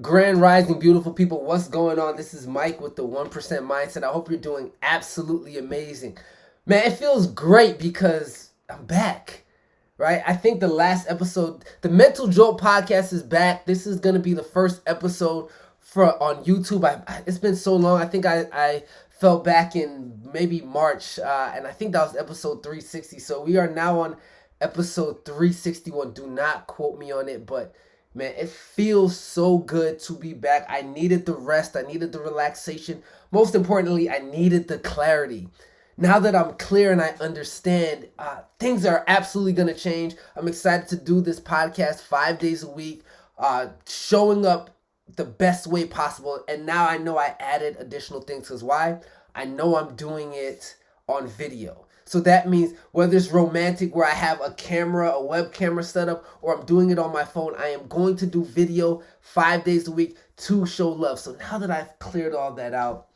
Grand Rising, beautiful people. What's going on? This is Mike with the 1% Mindset. I hope you're doing absolutely amazing. Man, it feels great because I'm back, right? I think the last episode, the Mental Jolt podcast is back. This is going to be the first episode for on YouTube. It's been so long. I think I fell back in maybe March, and I think that was episode 360. So we are now on episode 361. Do not quote me on it, but man, it feels so good to be back. I needed the rest. I needed the relaxation. Most importantly, I needed the clarity. Now that I'm clear and I understand, things are absolutely going to change. I'm excited to do this podcast 5 days a week, showing up the best way possible. And now I know I added additional things because why? I know I'm doing it on video. So that means whether it's romantic where I have a camera, a web camera set up, or I'm doing it on my phone, I am going to do video 5 days a week to show love. So now that I've cleared all that out,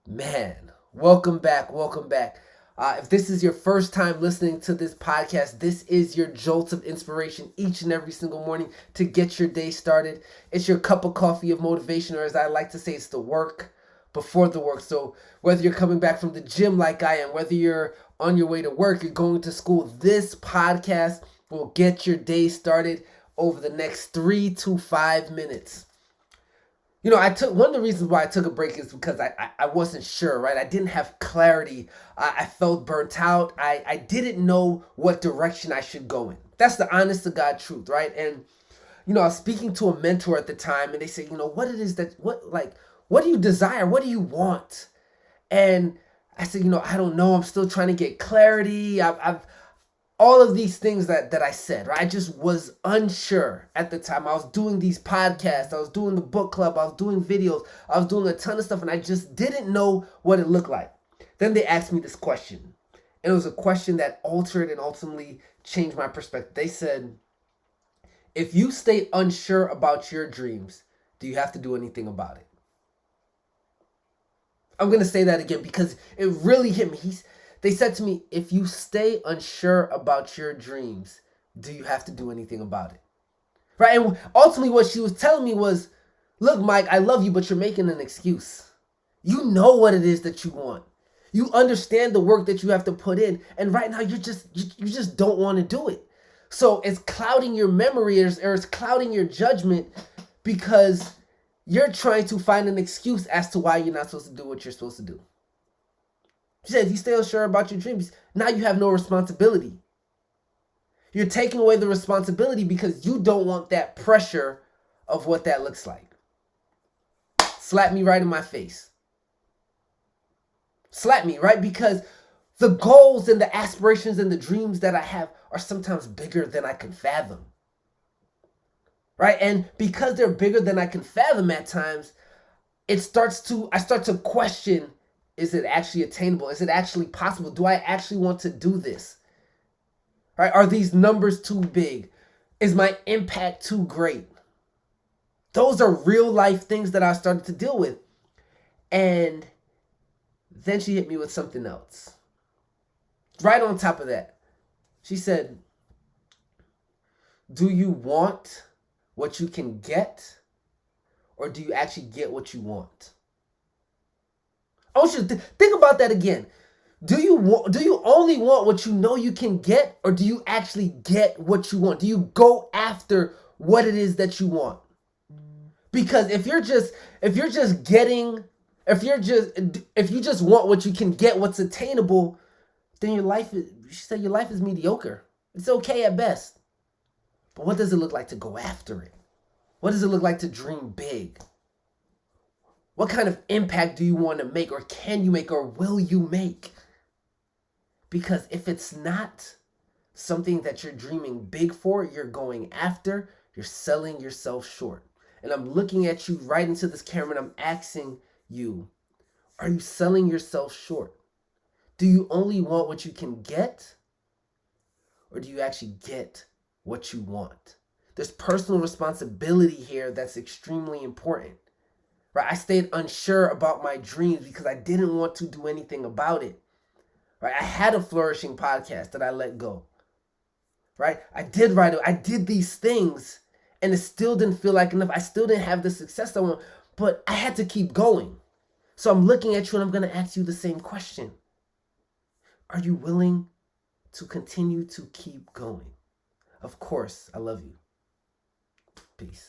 man, welcome back. Welcome back. If this is your first time listening to this podcast, this is your jolt of inspiration each and every single morning to get your day started. It's your cup of coffee of motivation, or as I like to say, it's the work before the work. So whether you're coming back from the gym like I am, whether you're on your way to work, you're going to school, this podcast will get your day started over the next 3 to 5 minutes. You know, one of the reasons why I took a break is because I wasn't sure, right? I didn't have clarity. I felt burnt out. I didn't know what direction I should go in. That's the honest to God truth, right? And, I was speaking to a mentor at the time, and they said, what it is what do you desire? What do you want? And I said, I don't know. I'm still trying to get clarity. I've all of these things that I said, right? I just was unsure at the time. I was doing these podcasts. I was doing the book club. I was doing videos. I was doing a ton of stuff, and I just didn't know what it looked like. Then they asked me this question, and it was a question that altered and ultimately changed my perspective. They said, if you stay unsure about your dreams, do you have to do anything about it? I'm going to say that again because it really hit me. They said to me, if you stay unsure about your dreams, do you have to do anything about it? Right? And ultimately what she was telling me was, look, Mike, I love you, but you're making an excuse. You know what it is that you want. You understand the work that you have to put in. And right now you just don't want to do it. So it's clouding your memory or it's clouding your judgment because you're trying to find an excuse as to why you're not supposed to do what you're supposed to do. She said, if you stay unsure about your dreams, now you have no responsibility. You're taking away the responsibility because you don't want that pressure of what that looks like. Slap me right in my face. Slap me, right? Because the goals and the aspirations and the dreams that I have are sometimes bigger than I can fathom. Right? And because they're bigger than I can fathom at times, I start to question, is it actually attainable? Is it actually possible? Do I actually want to do this? Right? Are these numbers too big? Is my impact too great? Those are real life things that I started to deal with. And then she hit me with something else. Right on top of that, she said, do you want what you can get, or do you actually get what you want? I want you to think about that again. Do you only want what you know you can get, or do you actually get what you want? Do you go after what it is that you want? Because if you just want what you can get, what's attainable, then she said your life is mediocre. It's okay at best. But what does it look like to go after it? What does it look like to dream big? What kind of impact do you want to make, or can you make, or will you make? Because if it's not something that you're dreaming big for, you're going after, you're selling yourself short. And I'm looking at you right into this camera and I'm asking you, are you selling yourself short? Do you only want what you can get, or do you actually get what you want? There's personal responsibility here that's extremely important. Right? I stayed unsure about my dreams because I didn't want to do anything about it. Right? I had a flourishing podcast that I let go. Right? I did these things, and it still didn't feel like enough. I still didn't have the success I want, but I had to keep going. So I'm looking at you and I'm going to ask you the same question. Are you willing to continue to keep going? Of course, I love you. Peace.